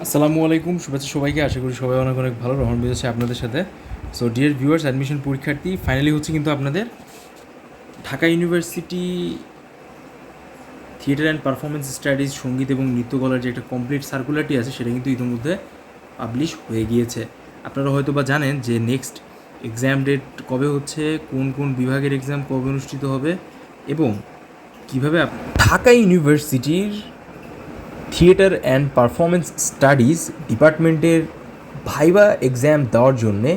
আসসালামু আলাইকুম, শুভেচ্ছা সবাইকে। আশা করি সবাই অনেক অনেক ভালো রহমান বিদেশে আপনাদের সাথে। সো ডিয়ার ভিউয়ার্স, অ্যাডমিশন পরীক্ষার্থী, ফাইনালি হচ্ছে কিন্তু আপনাদের Dhaka university theatre and performance studies, সঙ্গীত এবং নৃত্যকলার যে একটা কমপ্লিট সার্কুলারটি আছে সেটা কিন্তু ইতিমধ্যে পাবলিশ হয়ে গিয়েছে। আপনারা হয়তো বা জানেন যে নেক্সট এক্সাম ডেট কবে হচ্ছে, কোন কোন বিভাগের এক্সাম কবে অনুষ্ঠিত হবে এবং কীভাবে ঢাকা ইউনিভার্সিটির থিয়েটার অ্যান্ড পারফরমেন্স স্টাডিজ ডিপার্টমেন্টের ভাইবা এক্সাম দেওয়ার জন্যে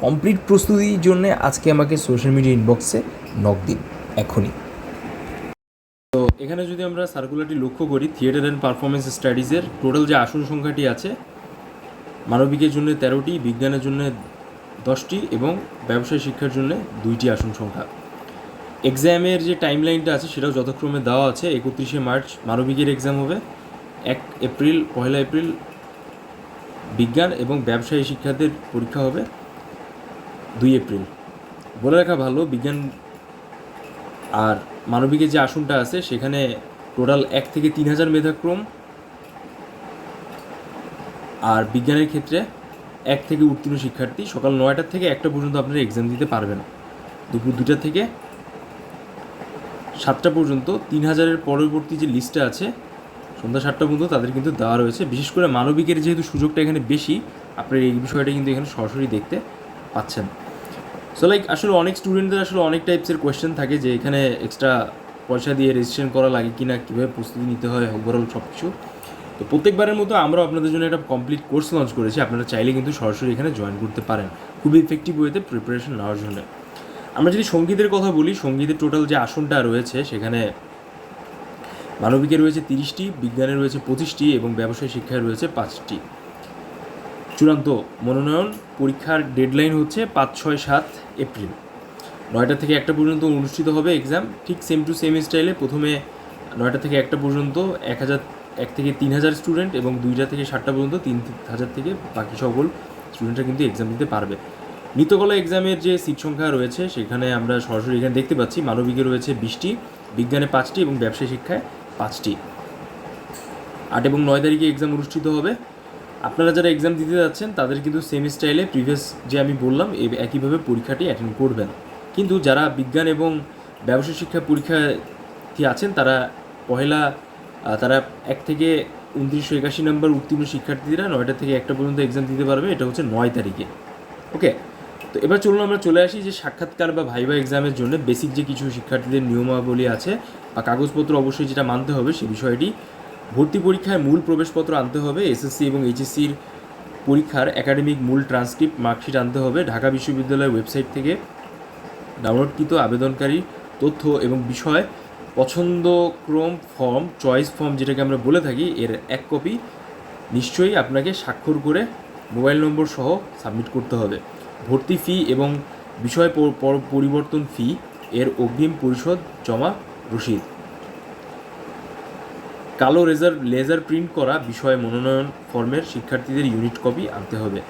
কমপ্লিট প্রস্তুতির জন্যে আজকে আমাকে সোশ্যাল মিডিয়া ইনবক্সে নক দিন এখনই। তো এখানে যদি আমরা সার্কুলারটি লক্ষ্য করি, থিয়েটার অ্যান্ড পারফরমেন্স স্টাডিজের টোটাল যে আসন সংখ্যাটি আছে, মানবিকের জন্য 13টি, বিজ্ঞানের জন্য 10টি এবং ব্যবসায় শিক্ষার জন্য 2টি আসন সংখ্যা। এক্সামের যে টাইমলাইনটা আছে সেটাও যথাক্রমে দেওয়া আছে। 31শে মার্চ মানবিকের এক্সাম হবে, 1 এপ্রিল বিজ্ঞান এবং ব্যবসায়ী শিক্ষার্থীর পরীক্ষা হবে 2 এপ্রিল। বলে রাখা ভালো, বিজ্ঞান আর মানবিকের যে আসনটা আছে সেখানে টোটাল 1 থেকে 3000 মেধাক্রম, আর বিজ্ঞানের ক্ষেত্রে 1 থেকে উত্তীর্ণ শিক্ষার্থী। সকাল 9টা থেকে 1টা পর্যন্ত আপনারা এক্সাম দিতে পারবেন। দুপুর 2টা থেকে 7টা পর্যন্ত 3000-এর পরবর্তী যে লিস্টটা আছে সন্ধ্যা 7টা পর্যন্ত তাদের কিন্তু দেওয়া রয়েছে। বিশেষ করে মানবিকের যেহেতু সুযোগটা এখানে বেশি, আপনার এই বিষয়টা কিন্তু এখানে সরাসরি দেখতে পাচ্ছেন। সো আসলে অনেক স্টুডেন্টদের আসলে অনেক টাইপসের কোয়েশ্চেন থাকে যে এখানে এক্সট্রা পয়সা দিয়ে রেজিস্ট্রেশন করা লাগে কি না, কীভাবে প্রস্তুতি নিতে হয়, ওভারঅল সব কিছু। তো প্রত্যেকবারের মতো আমরা আপনাদের জন্য একটা কমপ্লিট কোর্স লঞ্চ করেছি। আপনারা চাইলে কিন্তু সরাসরি এখানে জয়েন করতে পারেন খুবই ইফেক্টিভ ওয়েতে প্রিপারেশন নেওয়ার জন্য। আমরা যদি সঙ্গীতের কথা বলি, সঙ্গীতের টোটাল যে আসনটা রয়েছে সেখানে মানবিকে রয়েছে 30টি, বিজ্ঞানে রয়েছে 25টি এবং ব্যবসায় শিক্ষায় রয়েছে 5টি। চূড়ান্ত মনোনয়ন পরীক্ষার ডেডলাইন হচ্ছে 5, 6, 7 এপ্রিল। 9টা থেকে 1টা পর্যন্ত অনুষ্ঠিত হবে এক্সাম, ঠিক সেম টু সেম স্টাইলে। প্রথমে 9টা থেকে 1টা পর্যন্ত 1 থেকে 3000 স্টুডেন্ট এবং 2টা থেকে 7টা পর্যন্ত 3000 থেকে বাকি সকল স্টুডেন্টরা কিন্তু এক্সাম দিতে পারবে। নৃত্যকলা এক্সামের যে সিট সংখ্যা রয়েছে সেখানে আমরা সরাসরি এখানে দেখতে পাচ্ছি, মানবিকে রয়েছে 20টি, বিজ্ঞানে 5টি এবং ব্যবসায় শিক্ষায় 5টি। 8 এবং 9 তারিখে এক্সাম অনুষ্ঠিত হবে। আপনারা যারা এক্সাম দিতে যাচ্ছেন তাদের কিন্তু সেম স্টাইলে প্রিভিয়াস যে আমি বললাম একইভাবে পরীক্ষাটি অ্যাটেন্ড করবেন। কিন্তু যারা বিজ্ঞান এবং ব্যবসায় শিক্ষা পরীক্ষার্থী আছেন তারা 1 থেকে 2981 নম্বর উত্তীর্ণ শিক্ষার্থীরা 9টা থেকে 1টা পর্যন্ত এক্সাম দিতে পারবে। এটা হচ্ছে 9 তারিখে। ওকে, তো এবার চলুন আমরা চলে আসি যে সাক্ষাৎকার বা ভাইবা এক্সামের জন্য বেসিক যে কিছু শিক্ষার্থীদের নিয়মাবলী আছে বা কাগজপত্র অবশ্যই যেটা মানতে হবে সে বিষয়টি। ভর্তি পরীক্ষায় মূল প্রবেশপত্র আনতে হবে, এসএসসি এবং এইচএসসির পরীক্ষার একাডেমিক মূল ট্রান্সক্রিপ্ট, মার্কশিট আনতে হবে, ঢাকা বিশ্ববিদ্যালয়ের ওয়েবসাইট থেকে ডাউনলোডকৃত আবেদনকারী তথ্য এবং বিষয় পছন্দক্রম ফর্ম, চয়েস ফর্ম যেটাকে আমরা বলে থাকি, এর 1 কপি নিশ্চয়ই আপনাকে স্বাক্ষর করে মোবাইল নম্বর সহ সাবমিট করতে হবে। ভর্তি ফি এবং বিষয় পরিবর্তন ফি এর অগ্রিম পরিশোধ জমা রসিদ, কালো লেজার প্রিন্ট করা বিষয় মনোনয়ন ফর্মের শিক্ষার্থীদের ইউনিট কপি আনতে হবে।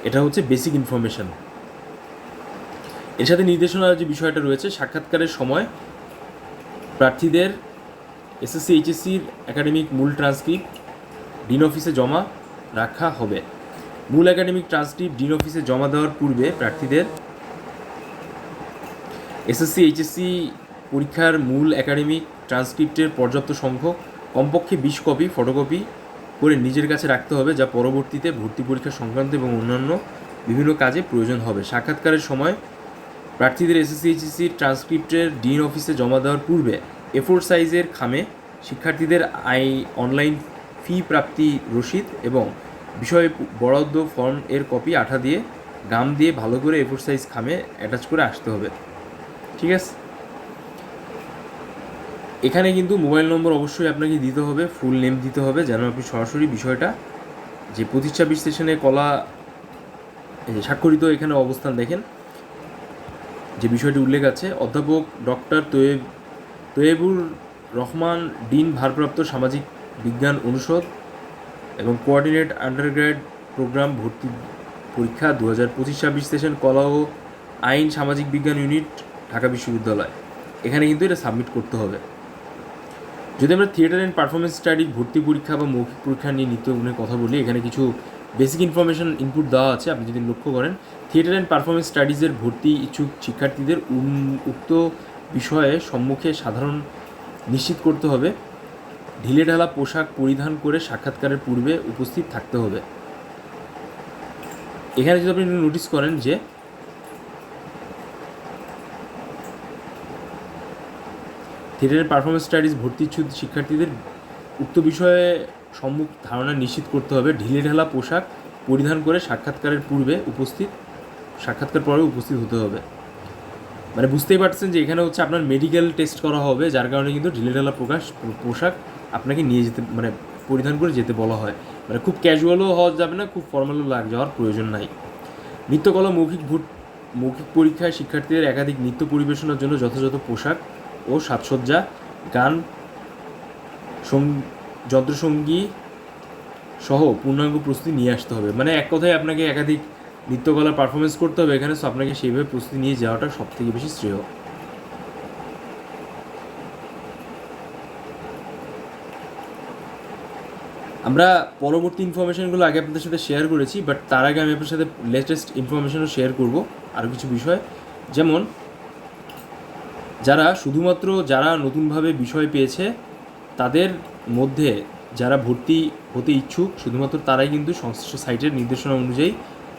এটা হচ্ছে বেসিক ইনফরমেশন। এর সাথে নির্দেশনার যে বিষয়টা রয়েছে, সাক্ষাৎকারের সময় প্রার্থীদের এসএসসি এইচএসসির একাডেমিক মূল ট্রান্সক্রিপ্ট ডিন অফিসে জমা রাখা হবে। মূল একাডেমিক ট্রান্সক্রিপ্ট ডিন অফিসে জমা দেওয়ার পূর্বে প্রার্থীদের এসএসসি এইচএসসি পরীক্ষার মূল একাডেমিক ট্রান্সক্রিপ্টের পর্যাপ্ত সংখ্যক কমপক্ষে 20 কপি ফটোকপি করে নিজের কাছে রাখতে হবে, যা পরবর্তীতে ভর্তি পরীক্ষা সংক্রান্ত এবং অন্যান্য বিভিন্ন কাজে প্রয়োজন হবে। সাক্ষাৎকারের সময় প্রার্থীদের এসএসসি এইচএসসি ট্রান্সক্রিপ্টের ডিন অফিসে জমা দেওয়ার পূর্বে A4 সাইজের খামে শিক্ষার্থীদের অনলাইন ফি প্রাপ্তি রসিদ এবং বিষয় বরাদ্দ ফর্ম এর কপি আঠা দিয়ে গাম দিয়ে ভালো করে A4 সাইজ খামে অ্যাটাচ করে আসতে হবে। ঠিক আছে, এখানে কিন্তু মোবাইল নম্বর অবশ্যই আপনাকে দিতে হবে, ফুল নেম দিতে হবে, যেন আপনি সরাসরি বিষয়টা যে প্রতিষ্ঠা বিশ্লেষণে কলা স্বাক্ষরিত এখানে অবস্থান দেখেন যে বিষয়টি উল্লেখ আছে, অধ্যাপক ডক্টর তৈয়বুর রহমান, ডিন ভারপ্রাপ্ত সামাজিক বিজ্ঞান অনুষদ এবং কোঅর্ডিনেট আন্ডারগ্রেড প্রোগ্রাম ভর্তি পরীক্ষা 2025-26 সেশন কলা ও আইন সামাজিক বিজ্ঞান ইউনিট ঢাকা বিশ্ববিদ্যালয়। এখানে কিন্তু এটা সাবমিট করতে হবে। যদি আমরা থিয়েটার অ্যান্ড পারফরমেন্স স্টাডি ভর্তি পরীক্ষা বা মৌখিক পরীক্ষা নিয়ে নিত্যদিনের কথা বলি, এখানে কিছু বেসিক ইনফরমেশন ইনপুট দেওয়া আছে। আপনি যদি লক্ষ্য করেন, থিয়েটার অ্যান্ড পারফরমেন্স স্টাডিজের ভর্তি ইচ্ছুক শিক্ষার্থীদের উক্ত বিষয়ে সম্মুখে সাধারণ নিশ্চিত করতে হবে, ঢিলেঢালা পোশাক পরিধান করে সাক্ষাৎকারের পূর্বে উপস্থিত থাকতে হবে। এখানে যদি আপনি নোটিস করেন যে থিয়েটারের পারফরমেন্স স্টাডিজ ভর্তি ইচ্ছুক শিক্ষার্থীদের উক্ত বিষয়ে সম্মুখ ধারণা নিশ্চিত করতে হবে, ঢিলেঢালা পোশাক পরিধান করে সাক্ষাৎকার পরে উপস্থিত হতে হবে। মানে বুঝতেই পারছেন যে এখানে হচ্ছে আপনার মেডিকেল টেস্ট করা হবে, যার কারণে কিন্তু ঢিলেঢালা পোশাক আপনাকে নিয়ে যেতে মানে পরিধান করে যেতে বলা হয়। মানে খুব ক্যাজুয়ালও হওয়া যাবে না, খুব ফর্মালও যাওয়ার প্রয়োজন নাই। নৃত্যকলা মৌখিক পরীক্ষায় শিক্ষার্থীদের একাধিক নৃত্য পরিবেশনার জন্য যথাযথ পোশাক ও সাজসজ্জা, গান, যন্ত্রসঙ্গী সহ পূর্ণাঙ্গ প্রস্তুতি নিয়ে আসতে হবে। মানে এক কথায় আপনাকে একাধিক নৃত্যকলার পারফরমেন্স করতে হবে এখানে, সো আপনাকে সেইভাবে প্রস্তুতি নিয়ে যাওয়াটা সবথেকে বেশি শ্রেয়। আমরা পরবর্তী ইনফরমেশনগুলো আগে আপনাদের সাথে শেয়ার করেছি, বাট তার আগে আমি আপনার সাথে লেটেস্ট ইনফরমেশনও শেয়ার করব আরও কিছু বিষয়। যেমন যারা নতুনভাবে বিষয় পেয়েছে তাদের মধ্যে যারা ভর্তি হতে ইচ্ছুক শুধুমাত্র তারাই কিন্তু সংশ্লিষ্ট সাইটের নির্দেশনা অনুযায়ী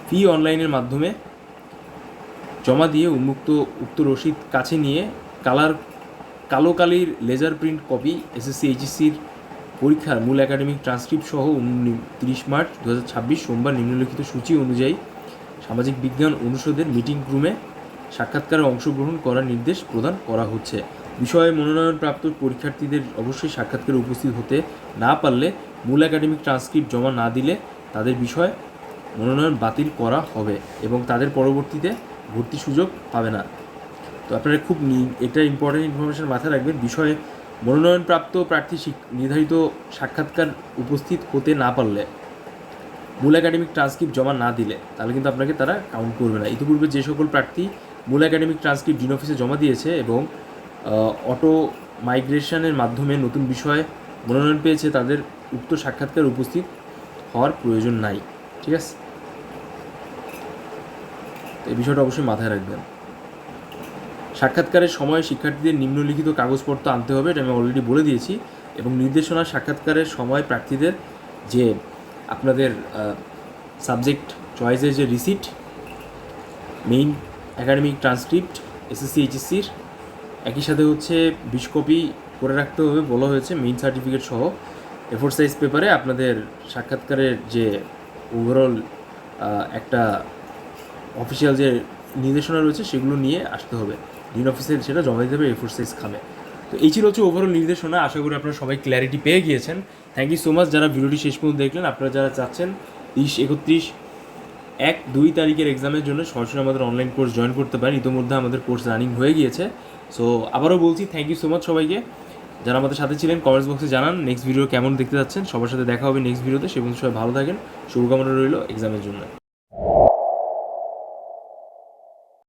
ফি অনলাইনের মাধ্যমে জমা দিয়ে উক্ত রসিদ কাছে নিয়ে কালো কালির লেজার প্রিন্ট কপি এসএসসি এইচএসসির পরীক্ষার মূল একাডেমিক ট্রান্সক্রিপ্ট সহ 30 মার্চ 2026 সোমবার নিম্নলিখিত সূচি অনুযায়ী সামাজিক বিজ্ঞান অনুষদের মিটিং রুমে সাক্ষাৎকারে অংশগ্রহণ করার নির্দেশ প্রদান করা হচ্ছে। বিষয়ে মনোনয়নপ্রাপ্ত পরীক্ষার্থীদের অবশ্যই সাক্ষাৎকারে উপস্থিত হতে না পারলে মূল একাডেমিক ট্রান্সক্রিপ্ট জমা না দিলে তাদের বিষয়ে মনোনয়ন বাতিল করা হবে এবং তাদের পরবর্তীতে ভর্তি সুযোগ পাবে না। তো আপনারা খুব এটা ইম্পর্টেন্ট ইনফরমেশন মাথায় রাখবেন। বিষয়ে মনোনয়নপ্রাপ্ত প্রার্থী নির্ধারিত সাক্ষাৎকার উপস্থিত হতে না পারলে মূল একাডেমিক ট্রান্সক্রিপ্ট জমা না দিলে তাহলে কিন্তু আপনাকে তারা কাউন্ট করবে না। ইতিপূর্বে যে সকল প্রার্থী মূল একাডেমিক ট্রান্সক্রিপ্ট ডিন অফিসে জমা দিয়েছে এবং অটো মাইগ্রেশনের মাধ্যমে নতুন বিষয়ে মনোনয়ন পেয়েছে তাদের উক্ত সাক্ষাৎকার উপস্থিত হওয়ার প্রয়োজন নাই। ঠিক আছে, এই বিষয়টা অবশ্যই মাথায় রাখবেন। সাক্ষাৎকারের সময় শিক্ষার্থীদের নিম্নলিখিত কাগজপত্র আনতে হবে, এটা আমি অলরেডি বলে দিয়েছি। এবং নির্দেশনা সাক্ষাৎকারের সময় প্রার্থীদের যে আপনাদের সাবজেক্ট চয়েসের যে receipt, main academic transcript SSC এইচএসসির, একই সাথে হচ্ছে 20 কপি করে রাখতে হবে বলা হয়েছে মেইন সার্টিফিকেট সহ। A4 সাইজ পেপারে আপনাদের সাক্ষাৎকারের যে ওভারঅল একটা অফিসিয়াল যে নির্দেশনা রয়েছে সেগুলো নিয়ে আসতে হবে, ডিন অফিসে সেটা জমা দিতে হবে A4 সাইজ খামে। তো এই ছিল হচ্ছে ওভারঅল নির্দেশনা। আশা করি আপনারা সবাই ক্ল্যারিটি পেয়ে গিয়েছেন। থ্যাংক ইউ সো মাচ যারা ভিডিওটি শেষ পর্যন্ত দেখলেন। আপনারা যারা চাচ্ছেন 31-1-2 তারিখের এক্সামের জন্য সরাসরি আমাদের অনলাইন কোর্স জয়েন করতে পারেন। ইতিমধ্যে আমাদের কোর্স রানিং হয়ে গিয়েছে। সো আবারও বলছি থ্যাংক ইউ সো মাচ সবাইকে যারা আমাদের সাথে ছিলেন। কমেন্টস বক্সে জানান নেক্সট ভিডিও কেমন দেখতে যাচ্ছেন। সবার সাথে দেখা হবে নেক্সট ভিডিওতে। সে পর্যন্ত সবাই ভালো থাকেন, শুভকামনা রইল এক্সামের জন্য।